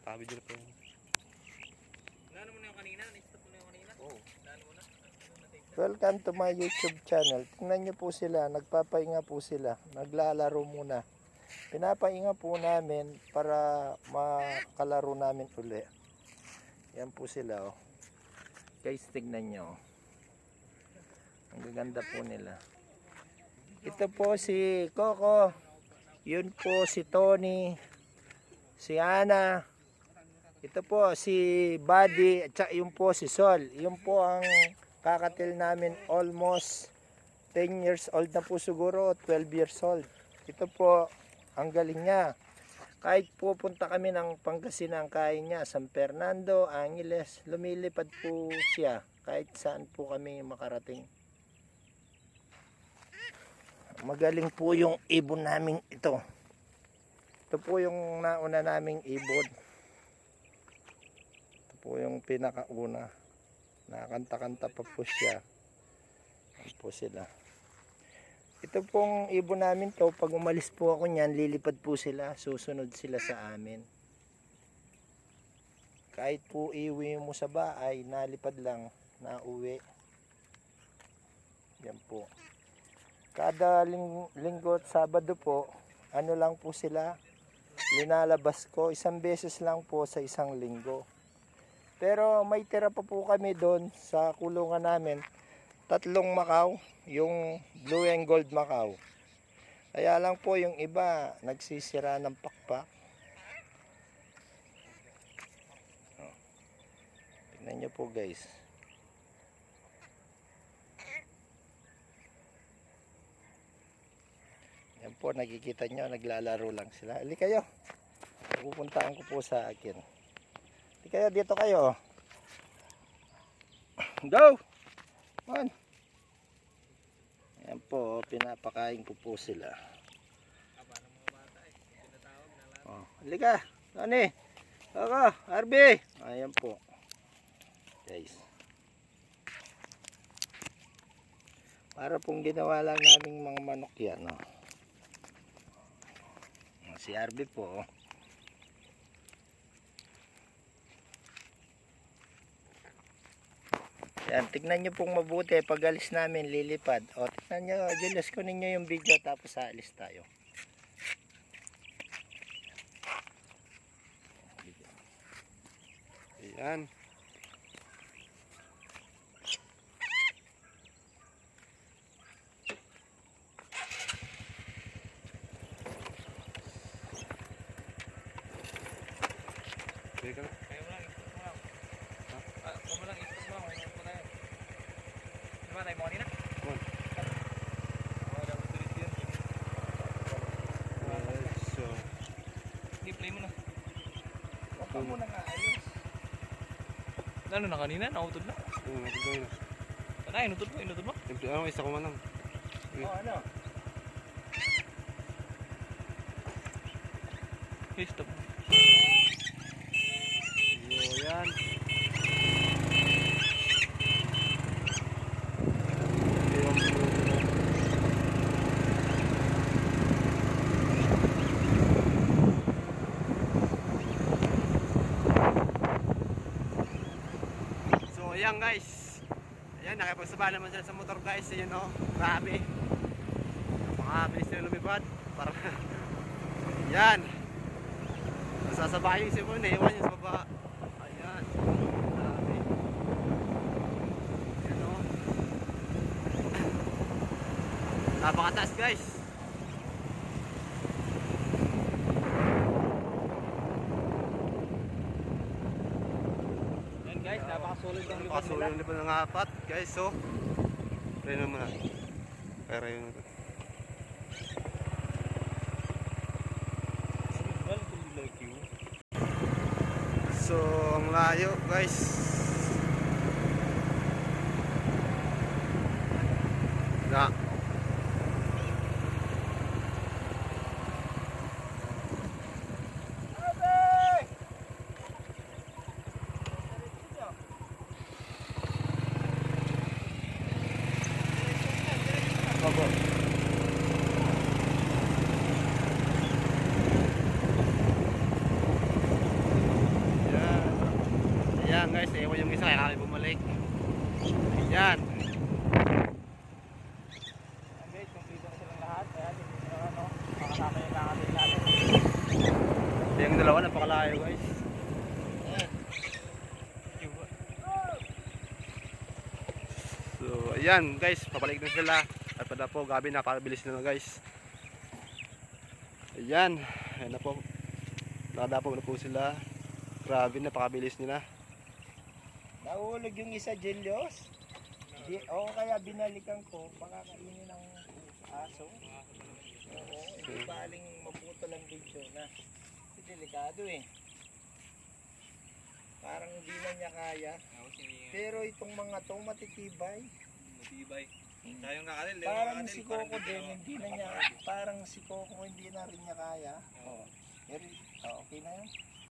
Nakabidyo na po yan. Lalo mo na yung kanina? Na-stop mo na yung kanina? Oo. Lalo mo na? Welcome to my YouTube channel. Tingnan nyo po sila, nagpapahinga po sila. Naglalaro muna. Pinapahinga po namin para makalaro namin uli. Yan po sila, oh. Guys, tignan nyo. Ang gaganda po nila. Ito po si Coco. Yun po si Tony. Si Ana. Ito po si Buddy. At yun po si Sol. Yun po ang kakatil namin, almost 10 years old na po siguro, 12 years old. Ito po, ang galing niya. Kahit pupunta kami ng Pangasinan, kaya niya, San Fernando, Angeles, lumilipad po siya. Kahit saan po kami makarating. Magaling po yung ibon namin ito. Ito po yung nauna naming ibon. Ito po yung pinakauna. Nakakanta-kanta pa po siya. Ayan po sila. Ito pong ibon namin to, pag umalis po ako niyan, lilipad po sila, susunod sila sa amin. Kahit po iwi mo sa bahay, nalipad lang, nauwi. Yan po. Kada linggo at Sabado po, ano lang po sila, linalabas ko, isang beses lang po sa isang linggo. Pero may tira pa po kami doon sa kulungan namin. 3 Macau, yung blue and gold Macau. Kaya lang po yung iba nagsisira ng pakpak. Oh. Tingnan nyo po guys. Yan po, nakikita nyo, naglalaro lang sila. Ali kayo. Pupuntaan ko po sa akin. Kaya dito kayo. Go! Man. Ayan po, pinapakain ko po sila. Oh, halika. Tony. Ako, Arby. Ayan po. Guys. Para pong ginawa lang naming mga manok yan. Oh. Si Arby po. Oh. Yan, tignan nyo pong mabuti. Pag alis namin, lilipad. O, tignan nyo, Julius, kunin nyo yung video tapos aalis tayo. Ayan. Teka lang. Kayo mo lang, ikot mo lang. Kayo mo lang, ikot mo lang. Ikot mo na yun. Di ba, tayo mo kanina? One. Dapat tulit yun. So, Hindi, play mo na. Huwag ka muna nga ayos. Ano na kanina? Nautod na? natin gawin na. Ano, inutod mo? Inutod mo? Isa ko man lang. O, ano? Okay, stop. Yan. So ayan guys. Ayan, nakipagsaba naman sila sa motor guys. Ayan o, grabe. Makabilis na lumipad. Para yan. Nasasabahin yung sipon, naiwan yung sa baba. Ayan. Grabe. Ayan o. Napakataas guys. Yan guys, napakasolid ang lipad nila. Napakasulo yung lipad ng apat guys. So, try naman natin. Pero yun ito. Well, to like you. So, ang layo guys. Na. Opo. kaya kami bumalik. Ayan. Guys, complete na silang lahat. Kaya hindi na ano, makasama yung kakabit natin. Yung dalawa napakalayo guys. So ayan guys, pabalik na sila. At pada po, gabi napakabilis na guys. Ayan, ayan na po. Nakadapo na po sila. Grabe, napakabilis nila. Nahulog yung isa, Julius. Di, o kaya binalikan ko, pakakainin ng aso. Oo, hindi baling maputol ang video na. Kasi delikado eh. Parang hindi na niya kaya. Pero itong mga to matitibay. Matibay. Tayo nga kanil. Parang si Coco din, hindi na niya, parang si Coco hindi na rin niya kaya. Oh, okay na yun.